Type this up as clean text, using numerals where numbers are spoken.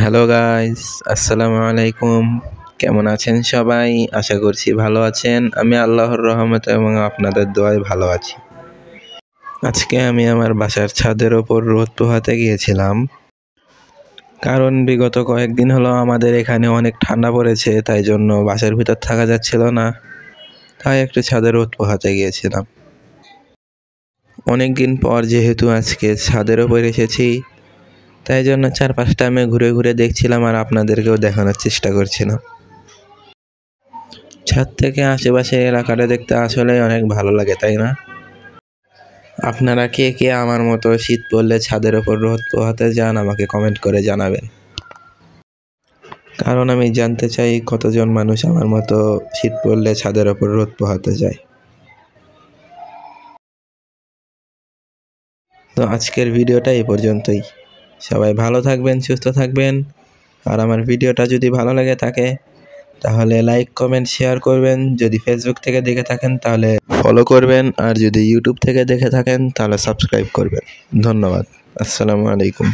Hello guys, আসসালামু আলাইকুম। কেমন আছেন সবাই? আশা করছি ভালো আছেন। আমি আল্লাহর রহমতে এবং আপনাদের দোয়ায় ভালো আছি। আজকে আমি আমার বাসার ছাদের ওপর রোদ পোহাতে গিয়েছিলাম, কারণ বিগত কয়েকদিন হলো আমাদের এখানে অনেক ঠান্ডা পড়েছে, তাই জন্য বাসার ভিতর থাকা যাচ্ছিল না, তাই একটু ছাদে রোদ পোহাতে গিয়েছিলাম। অনেকদিন পর যেহেতু আজকে ছাদের ওপর এসেছি, তাই জন্য চারপাশটা আমি ঘুরে ঘুরে দেখছিলাম আর আপনাদেরকেও দেখানোর চেষ্টা করছিলাম। ছাদ থেকে আশেপাশের এলাকাটা দেখতে আসলে অনেক ভালো লাগে, তাই না? আপনারা কে কে আমার মতো শীত পড়লে ছাদের ওপর রোদ পোহাতে যান আমাকে কমেন্ট করে জানাবেন, কারণ আমি জানতে চাই কতজন মানুষ আমার মতো শীত পড়লে ছাদের ওপর রোদ পোহাতে যায়। তো আজকের ভিডিওটা এই পর্যন্তই। সবাই ভালো থাকবেন, সুস্থ থাকবেন। আর আমার ভিডিওটা যদি ভালো লাগে থাকে তাহলে লাইক, কমেন্ট, শেয়ার করবেন। যদি ফেসবুক থেকে দেখে থাকেন তাহলে ফলো করবেন, আর যদি ইউটিউব থেকে দেখে থাকেন তাহলে সাবস্ক্রাইব করবেন। ধন্যবাদ। আসসালামু আলাইকুম।